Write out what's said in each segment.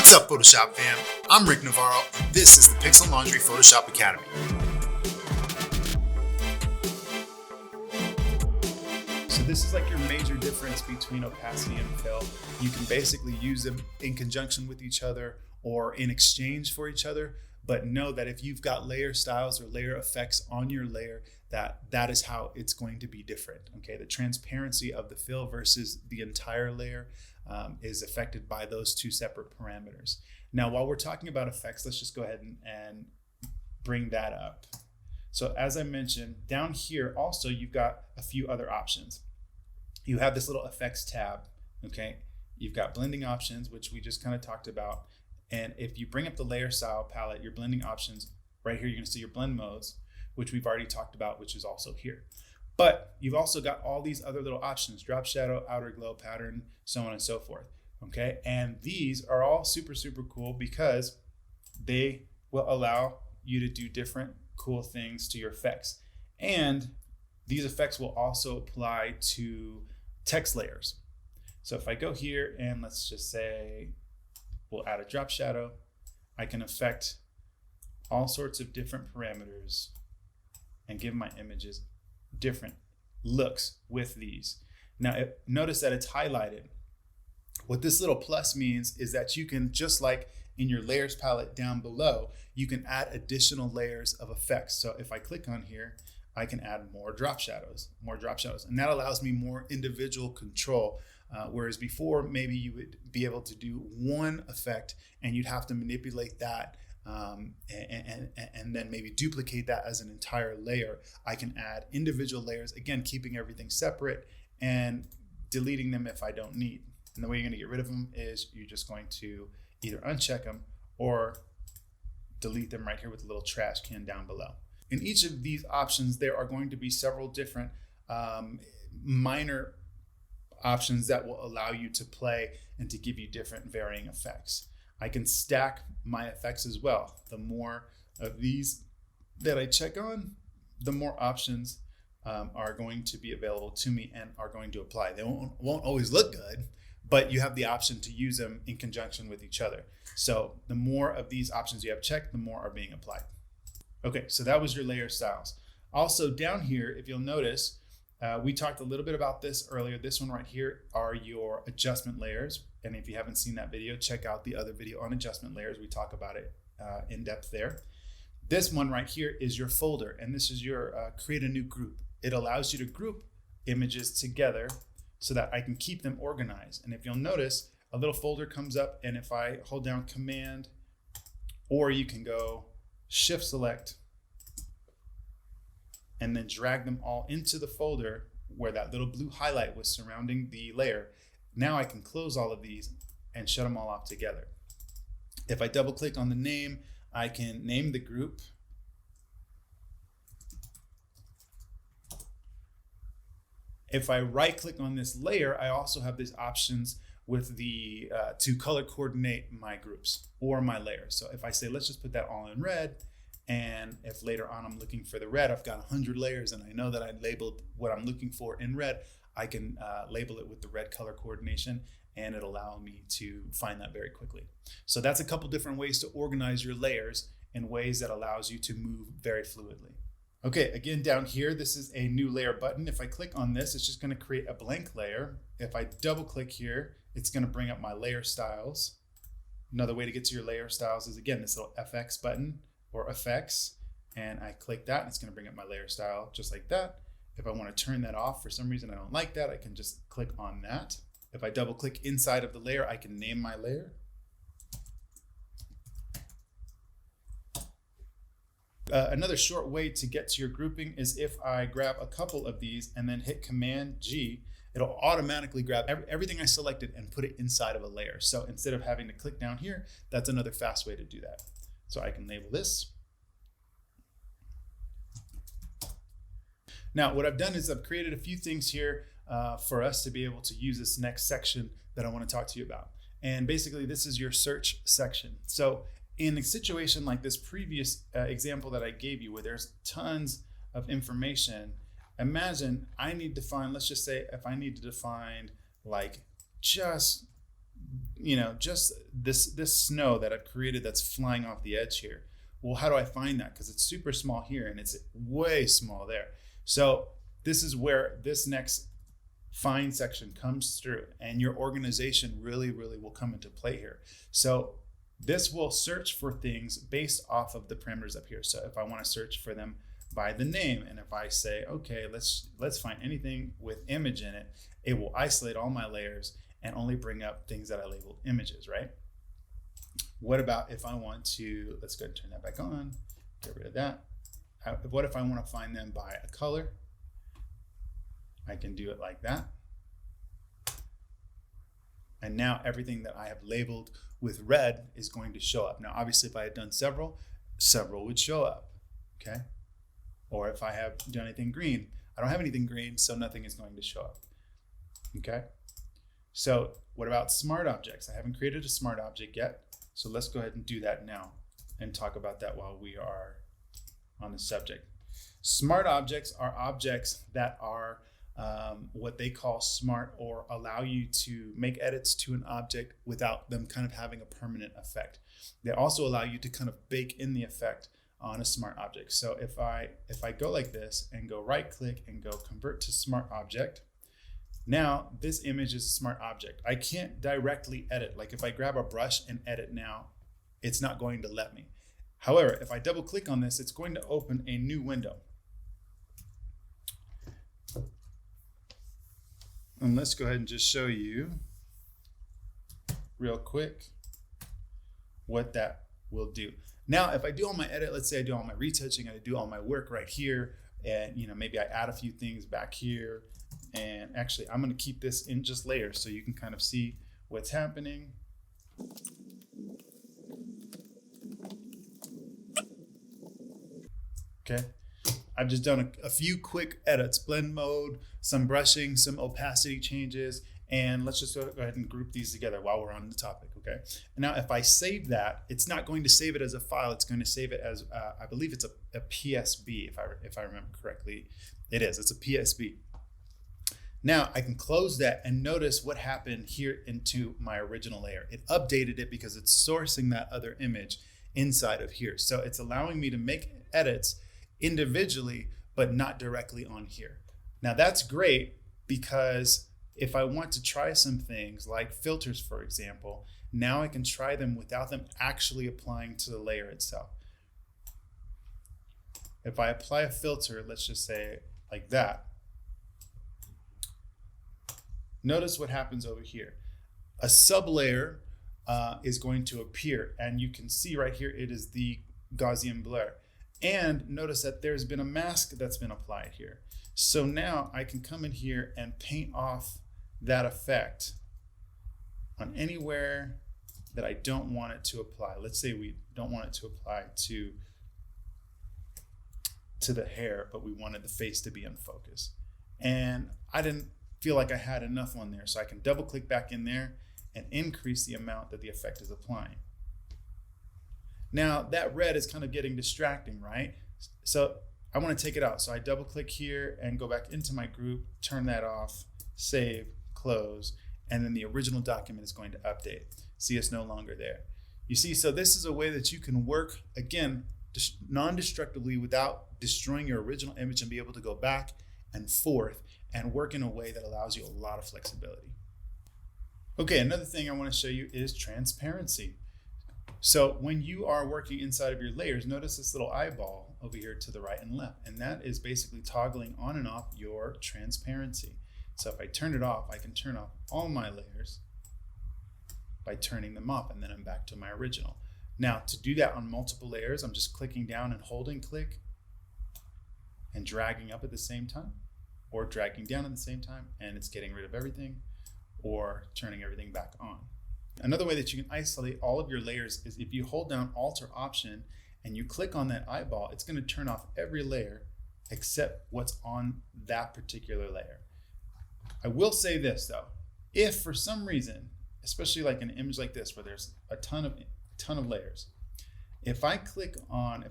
What's up, Photoshop fam? I'm Rick Navarro, and this is the Pixel Laundry Photoshop Academy. So this is like your major difference between opacity and fill. You can basically use them in conjunction with each other or in exchange for each other, but know that if you've got layer styles or layer effects on your layer, that is how it's going to be different. Okay, the transparency of the fill versus the entire layer is affected by those two separate parameters. Now, while we're talking about effects, let's just go ahead and bring that up. So as I mentioned, down here also you've got a few other options. You have this little effects tab, okay? You've got blending options, which we just kind of talked about. And if you bring up the layer style palette, your blending options, right here, you're gonna see your blend modes, which we've already talked about, which is also here. But you've also got all these other little options, drop shadow, outer glow pattern, so on and so forth, okay? And these are all super, super cool because they will allow you to do different cool things to your effects. And these effects will also apply to text layers. So if I go here and let's just say, we'll add a drop shadow, I can affect all sorts of different parameters and give my images different looks with these. Now, notice that it's highlighted. What this little plus means is that you can, just like in your layers palette down below, you can add additional layers of effects. So if I click on here, I can add more drop shadows, and that allows me more individual control. Whereas before, maybe you would be able to do one effect and you'd have to manipulate that and then maybe duplicate that as an entire layer. I can add individual layers, again, keeping everything separate and deleting them if I don't need. And the way you're going to get rid of them is you're just going to either uncheck them or delete them right here with the little trash can down below. In each of these options, there are going to be several different minor options that will allow you to play and to give you different varying effects. I can stack my effects as well. The more of these that I check on, the more options are going to be available to me and are going to apply. They won't always look good, but you have the option to use them in conjunction with each other. So the more of these options you have checked, the more are being applied. Okay, so that was your layer styles. Also down here, if you'll notice, we talked a little bit about this earlier. This one right here are your adjustment layers. And if you haven't seen that video, check out the other video on adjustment layers. We talk about it in depth there. This one right here is your folder, and this is your create a new group. It allows you to group images together so that I can keep them organized. And if you'll notice, a little folder comes up, and if I hold down Command, or you can go Shift Select, and then drag them all into the folder where that little blue highlight was surrounding the layer. Now I can close all of these and shut them all off together. If I double click on the name, I can name the group. If I right click on this layer, I also have these options with the to color coordinate my groups or my layers. So if I say, let's just put that all in red, and if later on I'm looking for the red, I've got 100 layers and I know that I labeled what I'm looking for in red, I can label it with the red color coordination, and it'll allow me to find that very quickly. So that's a couple different ways to organize your layers in ways that allows you to move very fluidly. Okay, again, down here, this is a new layer button. If I click on this, it's just gonna create a blank layer. If I double click here, it's gonna bring up my layer styles. Another way to get to your layer styles is, again, this little FX button or effects, and I click that and it's gonna bring up my layer style just like that. If I want to turn that off for some reason, I don't like that, I can just click on that. If I double click inside of the layer, I can name my layer. Another short way to get to your grouping is if I grab a couple of these and then hit Command G, it'll automatically grab everything I selected and put it inside of a layer. So instead of having to click down here, that's another fast way to do that. So I can label this. Now, what I've done is I've created a few things here for us to be able to use this next section that I want to talk to you about. And basically, this is your search section. So in a situation like this previous example that I gave you, where there's tons of information, imagine I need to find, let's just say if I need to define like just you know, just this snow that I've created that's flying off the edge here. Well, how do I find that? Because it's super small here and it's way small there. So this is where this next find section comes through, and your organization really will come into play here. So this will search for things based off of the parameters up here. So if I want to search for them by the name, and if I say, okay, let's find anything with image in it, it will isolate all my layers and only bring up things that I labeled images, right? What about if I want to, let's go ahead and turn that back on, get rid of that. What if I want to find them by a color? I can do it like that. And now everything that I have labeled with red is going to show up. Now, obviously, if I had done several would show up, okay? Or if I have done anything green, I don't have anything green, so nothing is going to show up, okay? So what about smart objects? I haven't created a smart object yet, so let's go ahead and do that now and talk about that while we are on the subject. Smart objects are objects that are what they call smart, or allow you to make edits to an object without them kind of having a permanent effect. They also allow you to kind of bake in the effect on a smart object. So if I go like this and go right click and go convert to smart object, now this image is a smart object. I can't directly edit. Like if I grab a brush and edit now, it's not going to let me. However, if I double click on this, it's going to open a new window. And let's go ahead and just show you real quick what that will do. Now, if I do all my edit, let's say I do all my retouching, I do all my work right here, and you know, maybe I add a few things back here. And actually, I'm gonna keep this in just layers so you can kind of see what's happening. Okay. I've just done a few quick edits, blend mode, some brushing, some opacity changes, and let's just go ahead and group these together while we're on the topic, okay? And now if I save that, it's not going to save it as a file, it's going to save it as, I believe it's a PSB, if I remember correctly. It is, it's a PSB. Now I can close that and notice what happened here into my original layer. It updated it because it's sourcing that other image inside of here. So it's allowing me to make edits individually, but not directly on here. Now that's great, because if I want to try some things like filters, for example, now I can try them without them actually applying to the layer itself. If I apply a filter, let's just say like that, notice what happens over here. A sublayer is going to appear, and you can see right here, it is the Gaussian blur. And notice that there's been a mask that's been applied here. So now I can come in here and paint off that effect on anywhere that I don't want it to apply. Let's say we don't want it to apply to the hair, but we wanted the face to be in focus. And I didn't feel like I had enough on there, so I can double click back in there and increase the amount that the effect is applying. Now that red is kind of getting distracting, right? So I want to take it out. So I double click here and go back into my group, turn that off, save, close, and then the original document is going to update. See, it's no longer there. You see, so this is a way that you can work, again, non-destructively without destroying your original image, and be able to go back and forth and work in a way that allows you a lot of flexibility. Okay, another thing I want to show you is transparency. So when you are working inside of your layers, notice this little eyeball over here to the right and left, and that is basically toggling on and off your transparency. So if I turn it off, I can turn off all my layers by turning them off, and then I'm back to my original. Now to do that on multiple layers, I'm just clicking down and holding click and dragging up at the same time, or dragging down at the same time, and it's getting rid of everything, or turning everything back on. Another way that you can isolate all of your layers is if you hold down Alt or Option and you click on that eyeball, it's going to turn off every layer except what's on that particular layer. I will say this though, if for some reason, especially like an image like this where there's a ton of layers, if I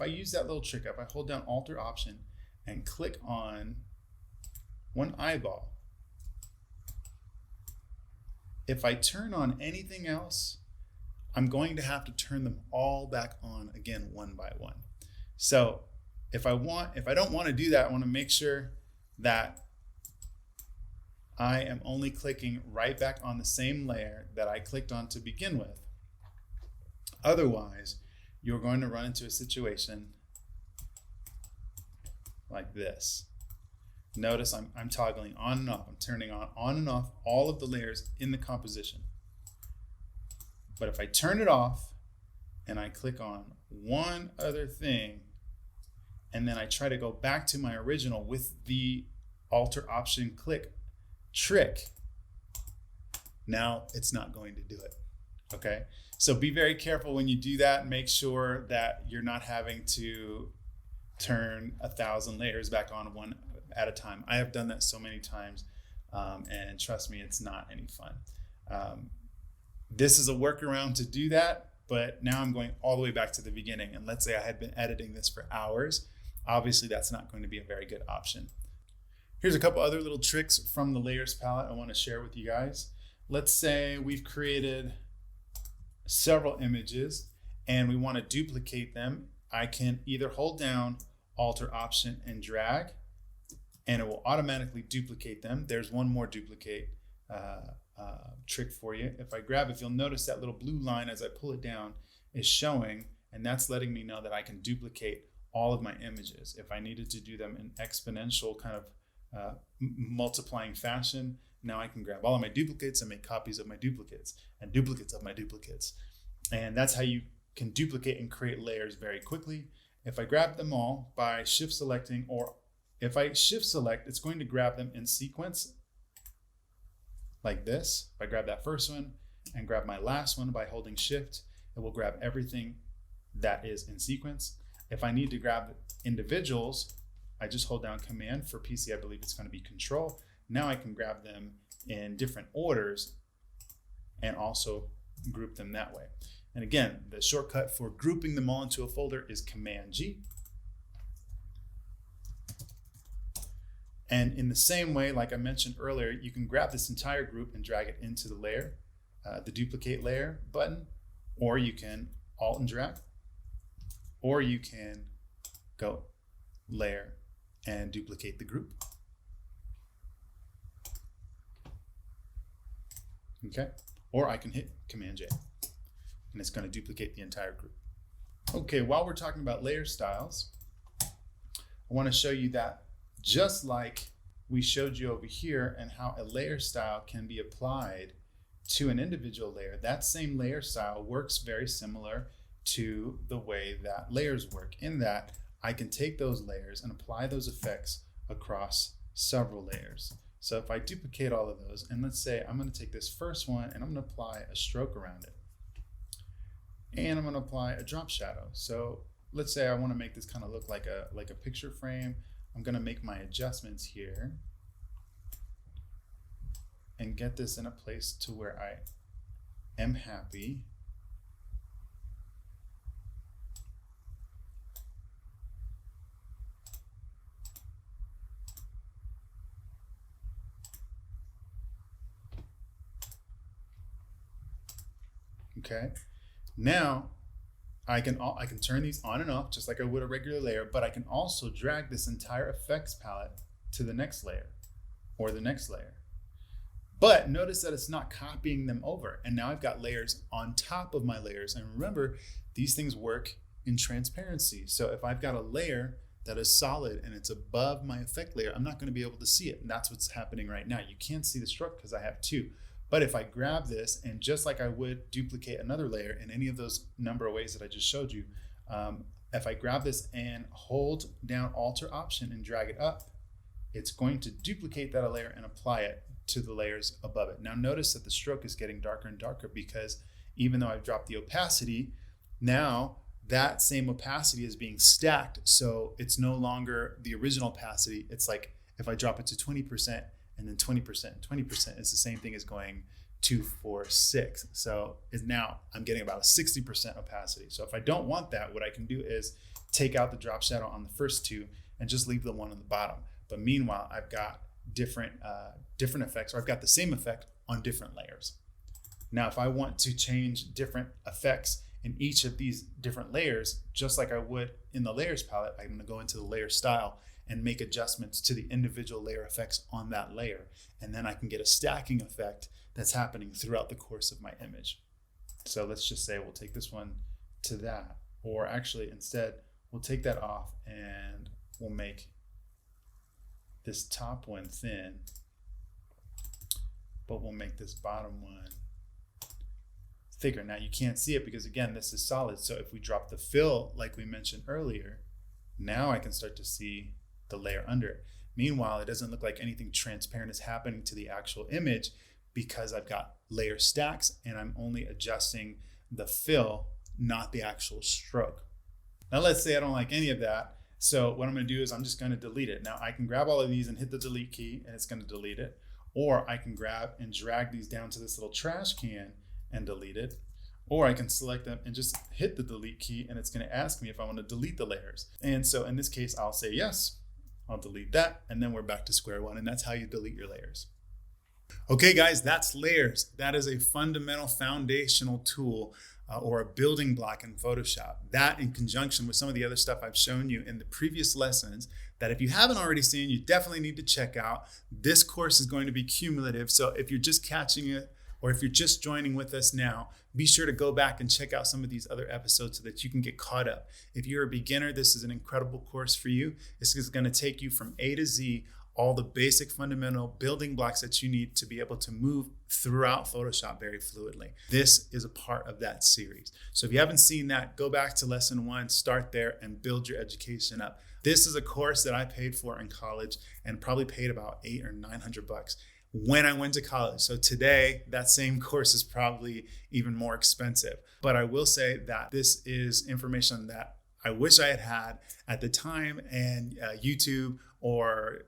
use that little trick, if I hold down Alt or Option and click on one eyeball, If I turn on anything else, I'm going to have to turn them all back on again one by one. So if I don't want to do that, I want to make sure that I am only clicking right back on the same layer that I clicked on to begin with. Otherwise, you're going to run into a situation like this. Notice I'm toggling on and off. I'm turning on and off all of the layers in the composition. But if I turn it off and I click on one other thing, and then I try to go back to my original with the Alt Option click trick, now it's not going to do it. Okay, so be very careful when you do that. Make sure that you're not having to turn 1,000 layers back on one at a time. I have done that so many times, and trust me, it's not any fun. This is a workaround to do that, but now I'm going all the way back to the beginning. And let's say I had been editing this for hours. Obviously, that's not going to be a very good option. Here's a couple other little tricks from the layers palette I want to share with you guys. Let's say we've created several images and we want to duplicate them. I can either hold down Alt Option and drag, and it will automatically duplicate them. There's one more duplicate trick for you. If you'll notice that little blue line as I pull it down is showing, and that's letting me know that I can duplicate all of my images. If I needed to do them in exponential kind of multiplying fashion, now I can grab all of my duplicates and make copies of my duplicates and duplicates of my duplicates. And that's how you can duplicate and create layers very quickly. If I grab them all by shift selecting, or if I shift select, it's going to grab them in sequence like this. If I grab that first one and grab my last one by holding shift, it will grab everything that is in sequence. If I need to grab individuals, I just hold down Command. For PC, I believe it's going to be Control. Now I can grab them in different orders and also group them that way. And again, the shortcut for grouping them all into a folder is Command G. And in the same way, like I mentioned earlier, you can grab this entire group and drag it into the layer, the duplicate layer button, or you can Alt and drag, or you can go layer and duplicate the group. Okay, or I can hit Command J and it's going to duplicate the entire group. Okay, while we're talking about layer styles, I want to show you that just like we showed you over here and how a layer style can be applied to an individual layer, that same layer style works very similar to the way that layers work, in that I can take those layers and apply those effects across several layers. So if I duplicate all of those, and let's say I'm going to take this first one and I'm going to apply a stroke around it, and I'm going to apply a drop shadow. So let's say I want to make this kind of look like a picture frame. I'm going to make my adjustments here and get this in a place to where I am happy. Okay, now I can turn these on and off just like I would a regular layer, but I can also drag this entire effects palette to the next layer or the next layer. But notice that it's not copying them over, and now I've got layers on top of my layers. And remember, these things work in transparency. So if I've got a layer that is solid and it's above my effect layer, I'm not going to be able to see it, and that's what's happening right now. You can't see the stroke because I have two. But if I grab this, and just like I would duplicate another layer in any of those number of ways that I just showed you, if I grab this and hold down Alt or Option and drag it up, it's going to duplicate that layer and apply it to the layers above it. Now notice that the stroke is getting darker and darker because even though I've dropped the opacity, now that same opacity is being stacked. So it's no longer the original opacity. It's like if I drop it to 20%, and then 20%, 20% is the same thing as going 2, 4, 6. So now I'm getting about a 60% opacity. So if I don't want that, what I can do is take out the drop shadow on the first two and just leave the one on the bottom. But meanwhile, I've got different effects, or I've got the same effect on different layers. Now, if I want to change different effects in each of these different layers, just like I would in the layers palette, I'm going to go into the layer style and make adjustments to the individual layer effects on that layer. And then I can get a stacking effect that's happening throughout the course of my image. So let's just say we'll take this one to that, or actually instead we'll take that off and we'll make this top one thin, but we'll make this bottom one thicker. Now you can't see it because again, this is solid. So if we drop the fill, like we mentioned earlier, now I can start to see the layer under it. Meanwhile, it doesn't look like anything transparent is happening to the actual image because I've got layer stacks and I'm only adjusting the fill, not the actual stroke. Now let's say I don't like any of that. So what I'm going to do is I'm just going to delete it. Now I can grab all of these and hit the delete key and it's going to delete it. Or I can grab and drag these down to this little trash can and delete it. Or I can select them and just hit the delete key and it's going to ask me if I want to delete the layers. And so in this case, I'll say yes, I'll delete that, and then we're back to square one. And that's how you delete your layers. Okay guys, that's layers. That is a fundamental foundational tool or a building block in Photoshop. That in conjunction with some of the other stuff I've shown you in the previous lessons that if you haven't already seen, you definitely need to check out. This course is going to be cumulative. So if you're just catching it or if you're just joining with us now, be sure to go back and check out some of these other episodes so that you can get caught up. If you're a beginner, this is an incredible course for you. This is going to take you from A to Z, all the basic fundamental building blocks that you need to be able to move throughout Photoshop very fluidly. This is a part of that series. So if you haven't seen that, go back to lesson 1, start there and build your education up. This is a course that I paid for in college and probably paid about $800 or $900 when I went to college. So today, that same course is probably even more expensive. But I will say that this is information that I wish I had had at the time, and YouTube or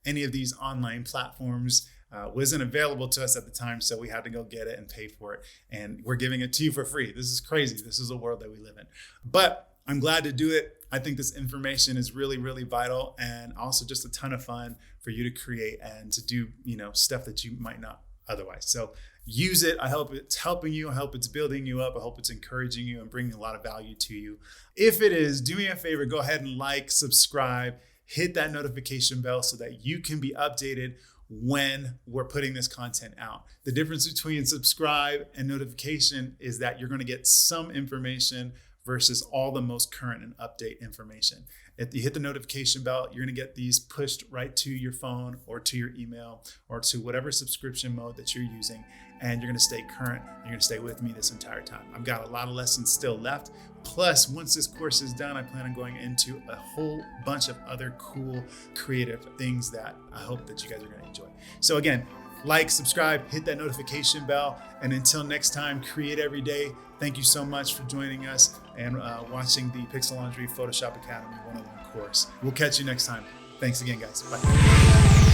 any of these online platforms wasn't available to us at the time, so we had to go get it and pay for it. And we're giving it to you for free. This is crazy. This is the world that we live in. But I'm glad to do it. I think this information is really, really vital and also just a ton of fun for you to create and to do, stuff that you might not otherwise. So use it. I hope it's helping you. I hope it's building you up. I hope it's encouraging you and bringing a lot of value to you. If it is, do me a favor, go ahead and like, subscribe, hit that notification bell so that you can be updated when we're putting this content out. The difference between subscribe and notification is that you're going to get some information versus all the most current and update information. If you hit the notification bell, you're going to get these pushed right to your phone or to your email or to whatever subscription mode that you're using. And you're going to stay current. You're going to stay with me this entire time. I've got a lot of lessons still left. Plus, once this course is done, I plan on going into a whole bunch of other cool, creative things that I hope that you guys are going to enjoy. So again, like, subscribe, hit that notification bell. And until next time, create every day. Thank you so much for joining us and watching the Pixel Laundry Photoshop Academy 101 course. We'll catch you next time. Thanks again, guys. Bye.